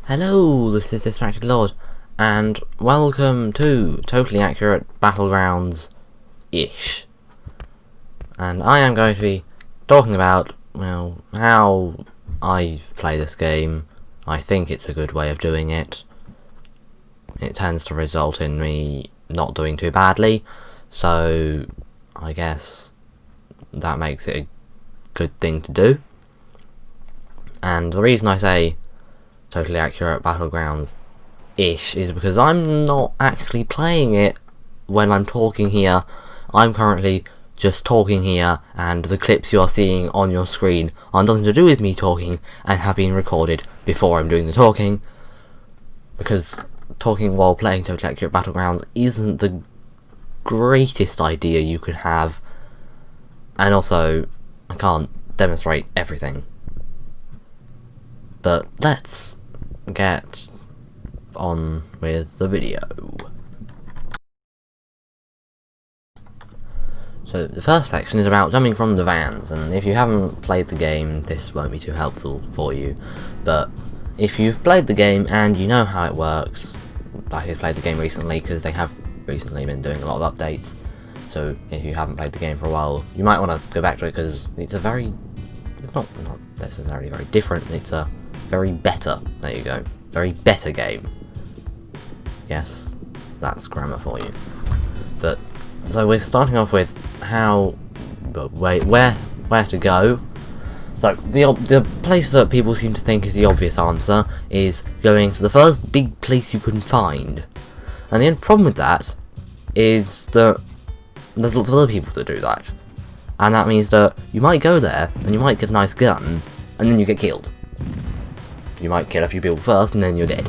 Hello, this is Distracted Lord, and welcome to Totally Accurate Battlegrounds-ish. And I am going to be talking about, well, how I play this game. I think it's a good way of doing it. It tends to result in me not doing too badly, so I guess that makes it a good thing to do. And the reason I say Totally Accurate Battlegrounds-ish is because I'm not actually playing it when I'm talking here. I'm currently just talking here, and the clips you are seeing on your screen are nothing to do with me talking and have been recorded before I'm doing the talking, because talking while playing Totally Accurate Battlegrounds isn't the greatest idea you could have, and also I can't demonstrate everything. But let's get on with the video. So the first section is about jumping from the vans, and if you haven't played the game, this won't be too helpful for you. But if you've played the game and you know how it works, like you've played the game recently, because they have recently been doing a lot of updates, so if you haven't played the game for a while, you might want to go back to it, because it's not necessarily very different, it's a very better, there you go, very better game. Yes, that's grammar for you. But so we're starting off with where to go. So the place that people seem to think is the obvious answer is going to the first big place you can find. And the only problem with that is that there's lots of other people that do that. And that means that you might go there and you might get a nice gun and then you get killed. You might kill a few people first and then you're dead.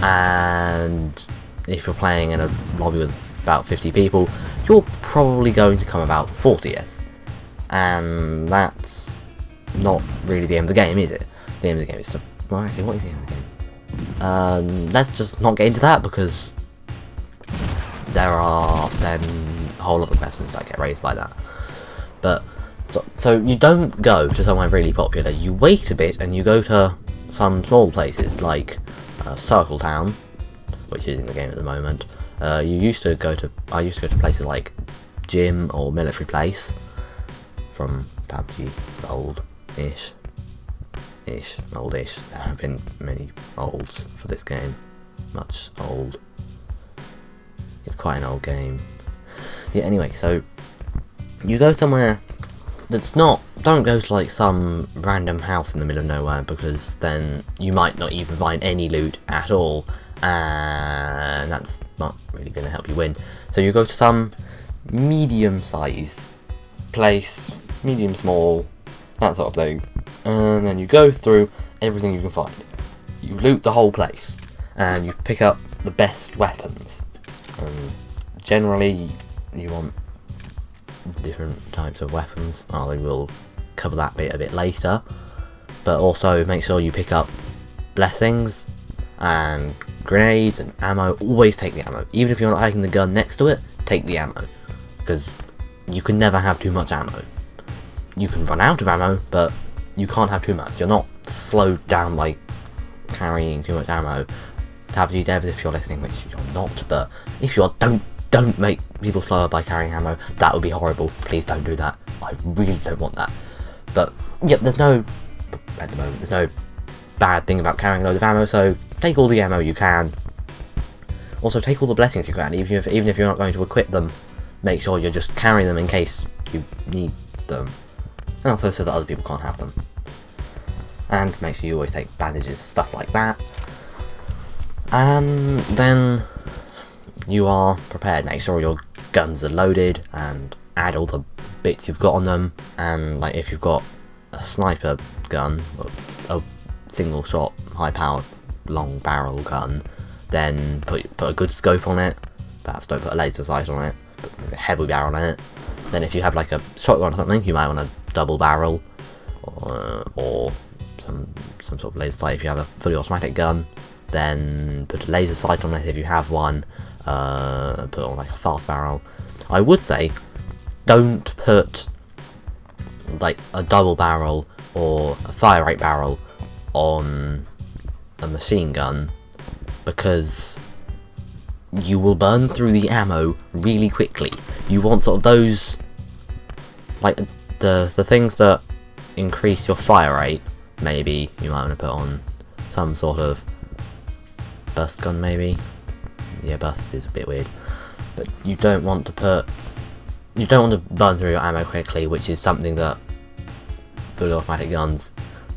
And if you're playing in a lobby with about 50 people, you're probably going to come about 40th. And that's not really the aim of the game, is it? The aim of the game is to... Well, actually, what is the aim of the game? Let's just not get into that, because there are then a whole lot of questions that get raised by that. But, so you don't go to somewhere really popular, you wait a bit and you go to some small places like Circle Town, which is in the game at the moment. I used to go to places like Gym or Military Place from TABG, oldish. There have been many olds for this game, much old. It's quite an old game. Yeah, anyway, so you go somewhere that's not, don't go to like some random house in the middle of nowhere, because then you might not even find any loot at all, and that's not really going to help you win. So you go to some medium-sized place, medium small, that sort of thing, and then you go through everything you can find. You loot the whole place, and you pick up the best weapons. Generally, you want different types of weapons. I will cover that bit a bit later, but also make sure you pick up blessings and grenades and ammo. Always take the ammo, even if you're not taking the gun next to it. Take the ammo, because you can never have too much ammo. You can run out of ammo, but you can't have too much. You're not slowed down by carrying too much ammo. TABG devs, if you're listening, which you're not, but if you're, don't make people slower by carrying ammo. That would be horrible. Please don't do that. I really don't want that. But yep, at the moment, there's no bad thing about carrying a load of ammo, so take all the ammo you can. Also, take all the blessings you can, even if you're not going to equip them. Make sure you're just carrying them in case you need them. And also so that other people can't have them. And make sure you always take bandages, stuff like that. And then you are prepared. Make sure your guns are loaded and add all the bits you've got on them. And like if you've got a sniper gun, a single shot, high powered, long barrel gun, then put a good scope on it. Perhaps don't put a laser sight on it, put a heavy barrel on it. Then if you have like a shotgun or something, you might want a double barrel or some sort of laser sight. If you have a fully automatic gun, then put a laser sight on it if you have one. Put on like a fast barrel. I would say don't put like a double barrel or a fire rate barrel on a machine gun, because you will burn through the ammo really quickly. You want sort of those, like the things that increase your fire rate. Maybe you might want to put on some sort of burst gun, maybe. Yeah, burst is a bit weird, but you don't want to burn through your ammo quickly, which is something that fully automatic guns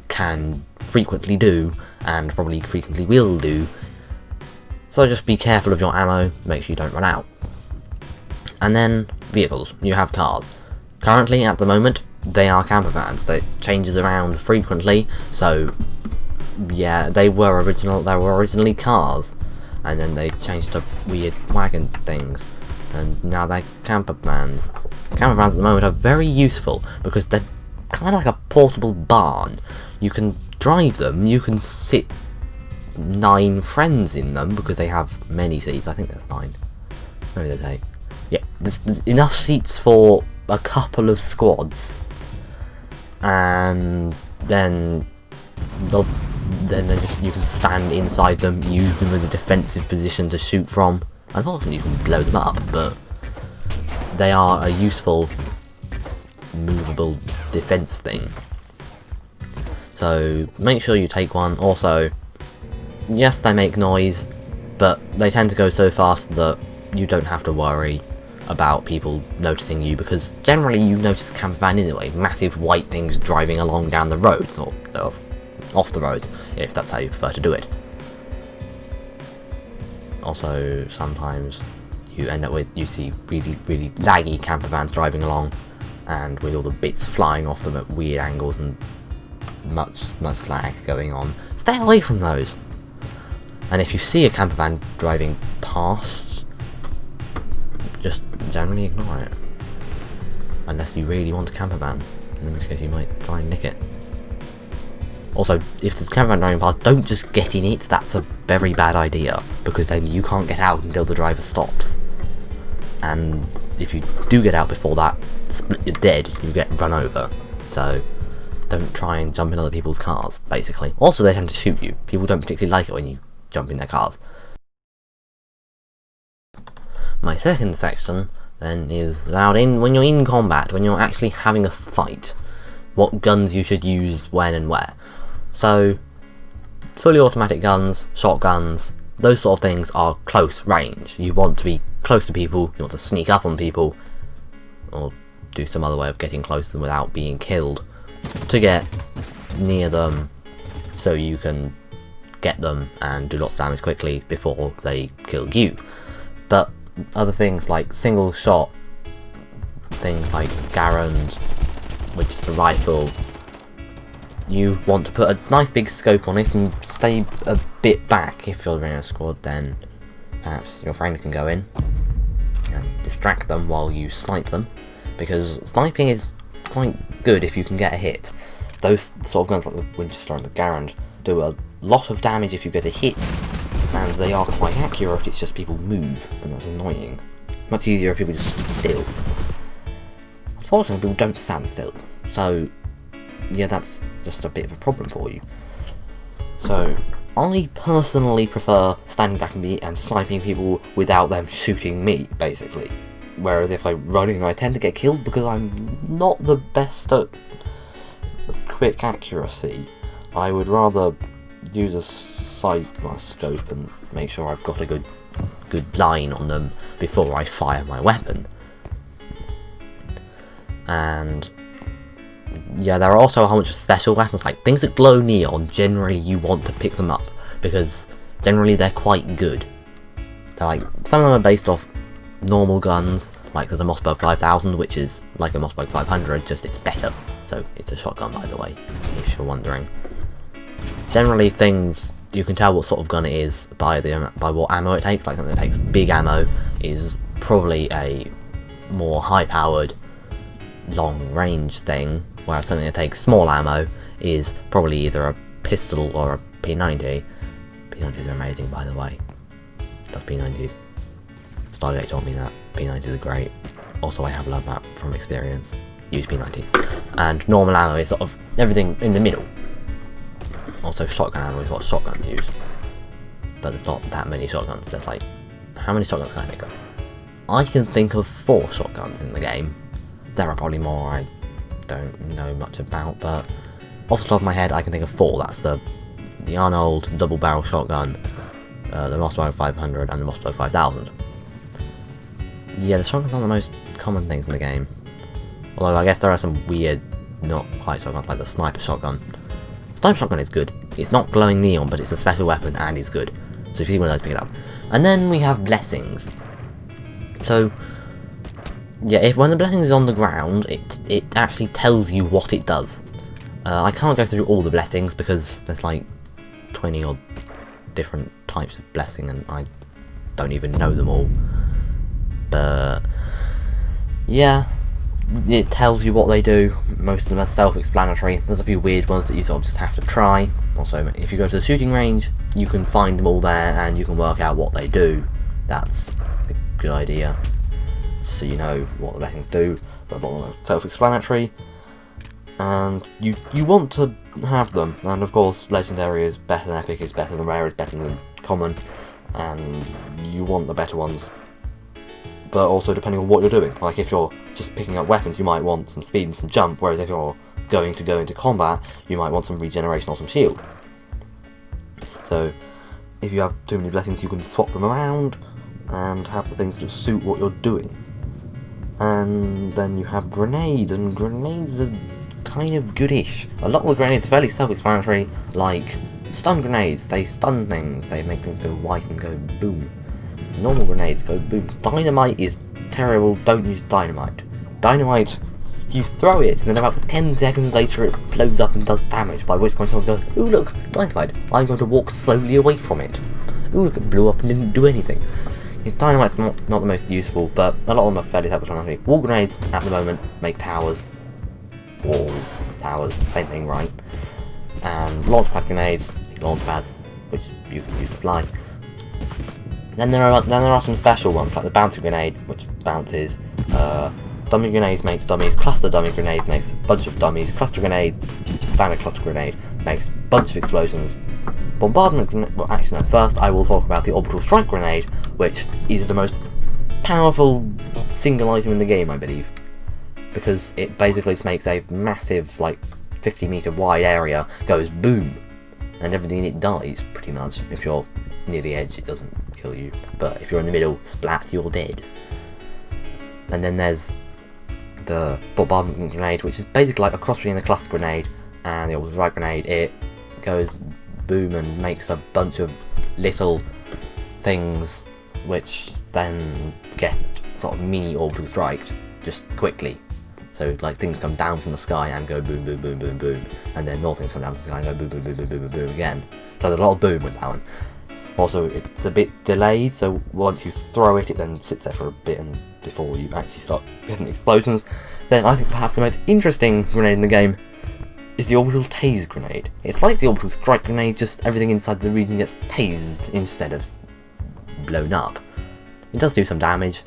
can frequently do, and probably frequently will do. So just be careful of your ammo, make sure you don't run out. And then vehicles. You have cars. Currently, at the moment, they are camper vans. That changes around frequently. So yeah, they were originally cars, and then they changed to weird wagon things, and now they're camper vans. Camper vans at the moment are very useful because they're kind of like a portable barn. You can drive them. You can sit 9 friends in them because they have many seats. I think there's 9. Maybe there's 8. Yeah, there's enough seats for a couple of squads, and then you can stand inside them, use them as a defensive position to shoot from. Unfortunately, you can blow them up, but they are a useful movable defense thing. So make sure you take one. Also, yes, they make noise, but they tend to go so fast that you don't have to worry about people noticing you, because generally you notice a camper van anyway. Massive white things driving along down the roads, or off the roads, if that's how you prefer to do it. Also, sometimes you end up with, you see really laggy camper vans driving along, and with all the bits flying off them at weird angles and much lag going on. Stay away from those. And if you see a camper van driving past, just generally ignore it. Unless you really want a camper van, in which case you might try and nick it. Also, if there's a camper van driving past, don't just get in it. That's a very bad idea, because then you can't get out until the driver stops. And if you do get out before that, you're dead. You get run over. So don't try and jump in other people's cars, basically. Also, they tend to shoot you. People don't particularly like it when you jump in their cars. My second section then is about when you're in combat, when you're actually having a fight, what guns you should use when and where. So, fully automatic guns, shotguns, those sort of things are close range. You want to be close to people, you want to sneak up on people, or do some other way of getting close to them without being killed, to get near them so you can get them and do lots of damage quickly before they kill you. But other things like single shot, things like Garand, which is a rifle, you want to put a nice big scope on it and stay a bit back. If you're in a squad, then perhaps your friend can go in and distract them while you snipe them, because sniping is quite good if you can get a hit. Those sort of guns like the Winchester and the Garand do a lot of damage if you get a hit, and they are quite accurate. It's just people move, and that's annoying. Much easier if people just sit still. Unfortunately, people don't stand still, so yeah, that's just a bit of a problem for you. So I personally prefer standing back and sniping people without them shooting me, basically. Whereas if I'm running, I tend to get killed because I'm not the best at quick accuracy. I would rather use a scope and make sure I've got a good line on them before I fire my weapon. And yeah, there are also a whole bunch of special weapons, like things that glow neon. Generally you want to pick them up, because generally they're quite good. They're like, some of them are based off normal guns, like there's a Mossberg 5000, which is like a Mossberg 500, just it's better. So it's a shotgun, by the way, if you're wondering. Generally things, you can tell what sort of gun it is by what ammo it takes. Like something that takes big ammo is probably a more high-powered, long-range thing, whereas something that takes small ammo is probably either a pistol or a P90. P90s are amazing, by the way. Love P90s. Stargate told me that. P90s are great. Also, I have learned that from experience. Use P90. And normal ammo is sort of everything in the middle. Also, shotgun ammo is what shotguns use. But there's not that many shotguns. There's like, how many shotguns can I think of? I can think of 4 shotguns in the game. There are probably more I don't know much about, but off the top of my head, I can think of 4. That's the Arnold double barrel shotgun, the Mossberg 500, and the Mossberg 5000. Yeah, the shotguns are the most common things in the game. Although I guess there are some weird, not quite shotguns, like the sniper shotgun. Sniper shotgun is good. It's not glowing neon, but it's a special weapon and is good. So if you see one of those, pick it up. And then we have blessings. So yeah, if when the blessing is on the ground, it actually tells you what it does. I can't go through all the blessings because there's like 20 odd different types of blessing, and I don't even know them all. But yeah, it tells you what they do. Most of them are self-explanatory. There's a few weird ones that you sort of just have to try. Also, if you go to the shooting range, you can find them all there and you can work out what they do. That's a good idea, so you know what the blessings do. But more self-explanatory, and you want to have them. And of course, legendary is better than epic, is better than rare, is better than common, and you want the better ones. But also depending on what you're doing. Like if you're just picking up weapons, you might want some speed and some jump, whereas if you're going to go into combat, you might want some regeneration or some shield. So if you have too many blessings, you can swap them around and have the things that suit what you're doing. And then you have grenades, and grenades are kind of goodish. A lot of the grenades are fairly self-explanatory, like stun grenades, they stun things, they make things go white and go boom. Normal grenades go boom. Dynamite is terrible, don't use dynamite. Dynamite, you throw it, and then about 10 seconds later it blows up and does damage, by which point someone's going, ooh look, dynamite, I'm going to walk slowly away from it. Ooh look, it blew up and didn't do anything. Dynamite's not the most useful, but a lot of them are fairly self-explanatory. Wall grenades, at the moment, make towers. Walls, towers, same thing, right? And launchpad grenades, launch pads, which you can use to fly. Then there are some special ones, like the bouncy grenade, which bounces. Dummy grenades makes dummies. Cluster dummy grenade makes a bunch of dummies. Cluster grenade, standard cluster grenade, makes a bunch of explosions. Bombardment grenade, well actually no, first I will talk about the orbital strike grenade, which is the most powerful single item in the game, I believe. Because it basically just makes a massive, like, 50-meter wide area goes boom, and everything in it dies, pretty much. If you're near the edge, it doesn't kill you, but if you're in the middle, splat, you're dead. And then there's the bombardment grenade, which is basically like a cross between the cluster grenade and the orbital strike grenade. It goes boom and makes a bunch of little things which then get sort of mini orbital striked just quickly. So like things come down from the sky and go boom, boom, boom, boom, boom, and then more things come down from the sky and go boom, boom, boom, boom, boom, boom, boom again. So there's a lot of boom with that one. Also, it's a bit delayed, so once you throw it, it then sits there for a bit, and before you actually start getting explosions. Then I think perhaps the most interesting grenade in the game is the orbital tase grenade. It's like the orbital strike grenade, just everything inside the region gets tased instead of blown up. It does do some damage,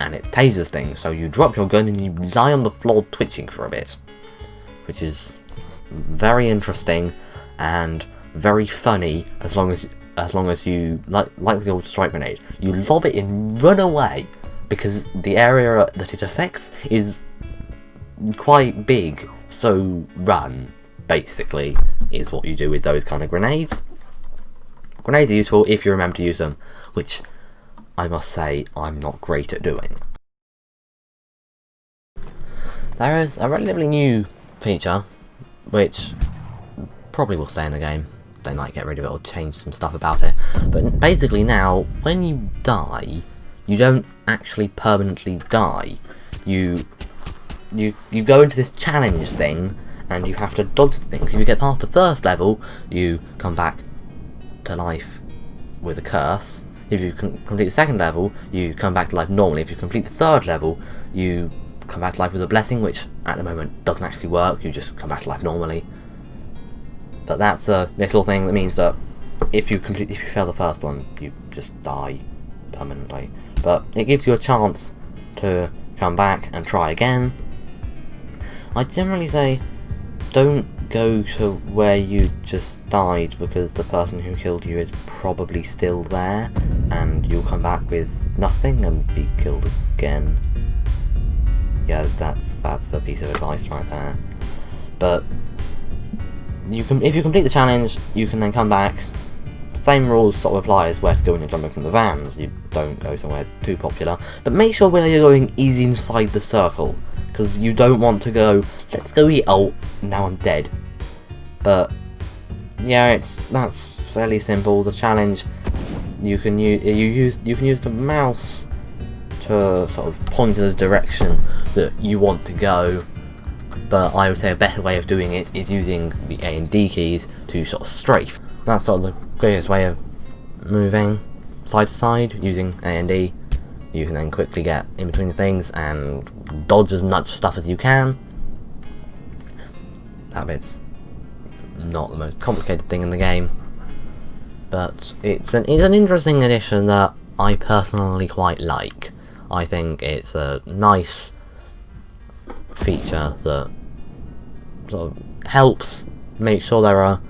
and it tases things, so you drop your gun and you lie on the floor twitching for a bit, which is very interesting and very funny as long as you, like with the orbital strike grenade, you lob it and run away, because the area that it affects is quite big, so run, basically, is what you do with those kind of grenades. Grenades are useful if you remember to use them, which I must say I'm not great at doing. There is a relatively new feature, which probably will stay in the game. They might get rid of it or change some stuff about it. But basically now, when you die, you don't actually permanently die. You go into this challenge thing, and you have to dodge things. If you get past the first level, you come back to life with a curse. If you complete the second level, you come back to life normally. If you complete the third level, you come back to life with a blessing, which at the moment doesn't actually work. You just come back to life normally. But that's a little thing that means that if you fail the first one, you just die permanently. But it gives you a chance to come back and try again. I generally say don't go to where you just died because the person who killed you is probably still there, and you'll come back with nothing and be killed again. Yeah, that's a piece of advice right there. But if you complete the challenge, you can then come back. Same rules sort of apply as where to go when you're jumping from the vans. You don't go somewhere too popular, but make sure where you're going is inside the circle, because you don't want to go, let's go here, oh, now I'm dead. But yeah, that's fairly simple. The challenge, you can use the mouse to sort of point in the direction that you want to go. But I would say a better way of doing it is using the A and D keys to sort of strafe. That's sort of the greatest way of moving side to side, using A and D. You can then quickly get in between things and dodge as much stuff as you can. That bit's not the most complicated thing in the game, but it's an interesting addition that I personally quite like. I think it's a nice feature that sort of helps make sure there are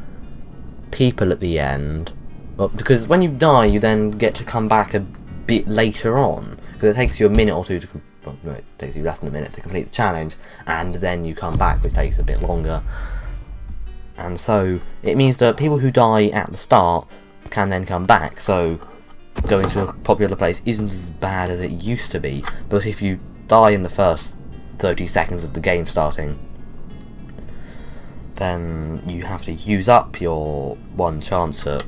people at the end. Well, because when you die, you then get to come back a bit later on, because it takes you a minute or two to, well, no, it takes you less than a minute to complete the challenge, and then you come back, which takes a bit longer. And so it means that people who die at the start can then come back, so going to a popular place isn't as bad as it used to be. But if you die in the first 30 seconds of the game starting, then you have to use up your one chance at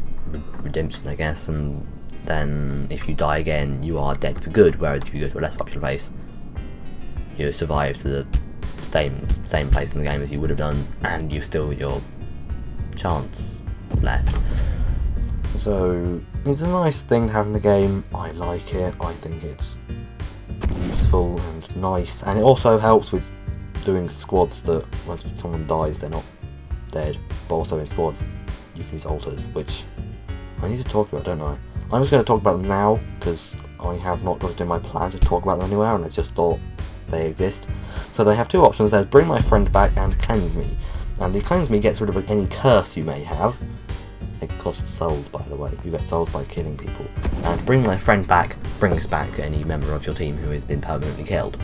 redemption, I guess, and then if you die again, you are dead for good. Whereas if you go to a less popular place, you survive to the same place in the game as you would have done, and you still your chance left. So it's a nice thing to have in the game. I like it. I think it's useful and nice, and it also helps with doing squads that when someone dies they're not dead. But also in squads you can use alters, which I need to talk about, don't I? I'm just going to talk about them now because I have not got it in my plan to talk about them anywhere, and I just thought they exist. So they have two options. There's bring my friend back and cleanse me, and the cleanse me gets rid of any curse you may have. It costs souls, by the way. You get souls by killing people. And bring my friend back brings back any member of your team who has been permanently killed.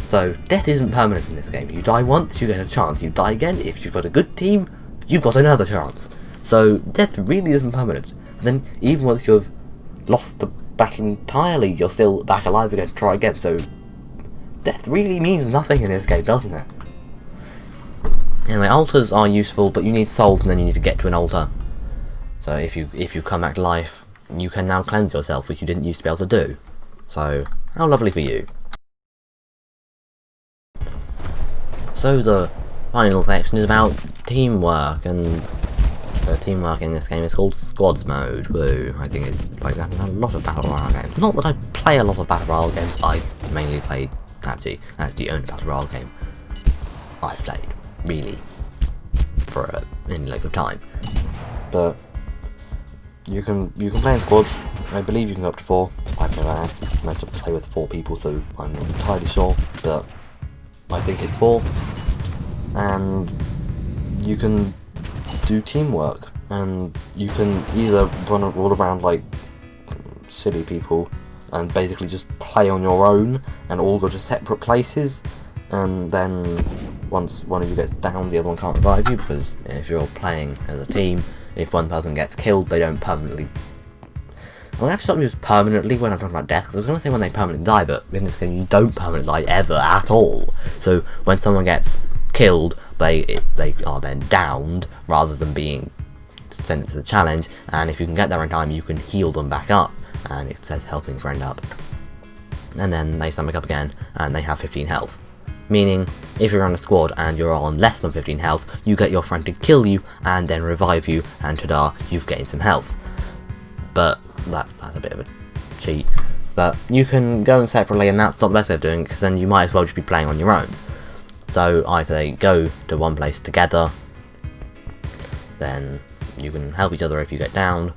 So death isn't permanent in this game. You die once, you get a chance. You die again, if you've got a good team, you've got another chance. So death really isn't permanent. And then even once you've lost the battle entirely, you're still back alive again to try again. So death really means nothing in this game, doesn't it? Anyway, altars are useful, but you need souls and then you need to get to an altar. So if you come back to life, you can now cleanse yourself, which you didn't used to be able to do. So how lovely for you. So the final section is about teamwork, and the teamwork in this game is called squads mode. Woo! I think it's like that in a lot of battle royale games. Not that I play a lot of battle royale games. I mainly play TABG. That's the only battle royale game I've played really for any length of time. But you can play in squads. I believe you can go up to 4. I've never actually managed to play with 4 people, so I'm not entirely sure, but I think it's 4. And you can do teamwork, and you can either run all around like silly people and basically just play on your own and all go to separate places, and then once one of you gets down, the other one can't revive you, because if you're playing as a team, if one person gets killed, they don't permanently... I'm going to have to stop using permanently when I'm talking about death, because I was going to say when they permanently die, but in this game you don't permanently die ever at all. So when someone gets killed, they are then downed rather than being sent to the challenge, and if you can get there in time, you can heal them back up, and it says helping friend up. And then they stand back up again, and they have 15 health. Meaning, if you're on a squad and you're on less than 15 health, you get your friend to kill you and then revive you, and ta-da, you've gained some health. But that's a bit of a cheat. But you can go in separately, and that's not the best way of doing it, because then you might as well just be playing on your own. So I say go to one place together, then you can help each other if you get down,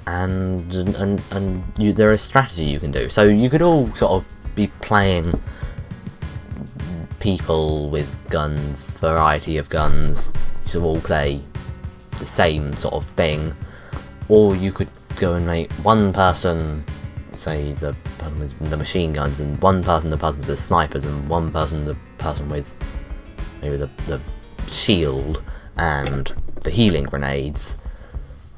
and there is strategy you can do. So you could all sort of be playing people with guns, variety of guns, you sort of all play the same sort of thing, or you could go and make one person, say the person with the machine guns, and one person the person with the snipers, and one person the person with maybe the shield and the healing grenades,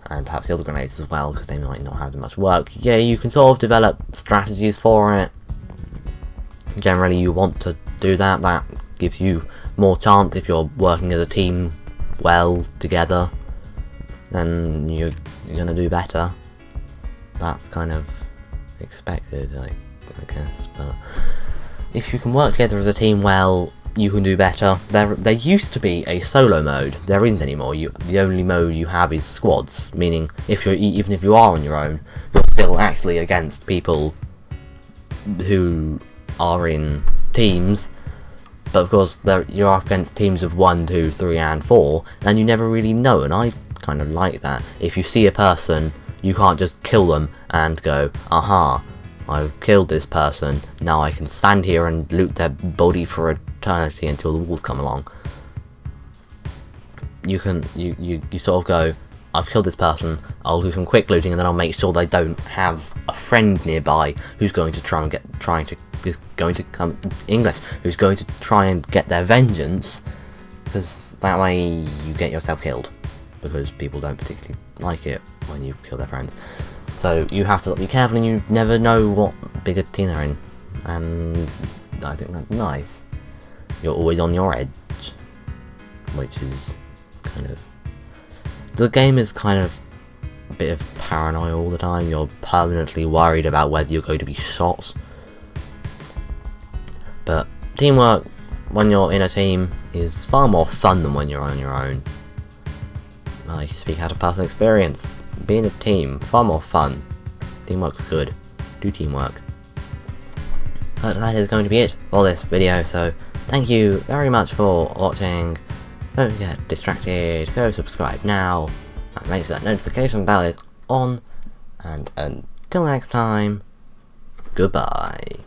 and perhaps the other grenades as well, because they might not have that much work. Yeah, you can sort of develop strategies for it. Generally you want to do that. That gives you more chance if you're working as a team well together, then you're gonna do better. That's kind of expected, I guess, but if you can work together as a team well, you can do better. There used to be a solo mode. There isn't anymore. The only mode you have is squads, meaning even if you are on your own, you're still actually against people who are in teams. But of course, you're up against teams of 1, 2, 3, and 4, and you never really know. And I kind of like that. If you see a person, you can't just kill them and go, aha, I've killed this person, now I can stand here and loot their body for eternity until the walls come along. You sort of go, I've killed this person, I'll do some quick looting, and then I'll make sure they don't have a friend nearby who's going to try and get their vengeance, because that way you get yourself killed, because people don't particularly like it when you kill their friends. So you have to be careful, and you never know what bigger team they're in, and I think that's nice. You're always on your edge, which is kind of... The game is kind of a bit of paranoia all the time. You're permanently worried about whether you're going to be shot. But teamwork, when you're in a team, is far more fun than when you're on your own. I speak out of personal experience. Being a team, far more fun. Teamwork's good. Do teamwork. But that is going to be it for this video, so thank you very much for watching. Don't get distracted, go subscribe now, and make sure that notification bell is on, and until next time, goodbye.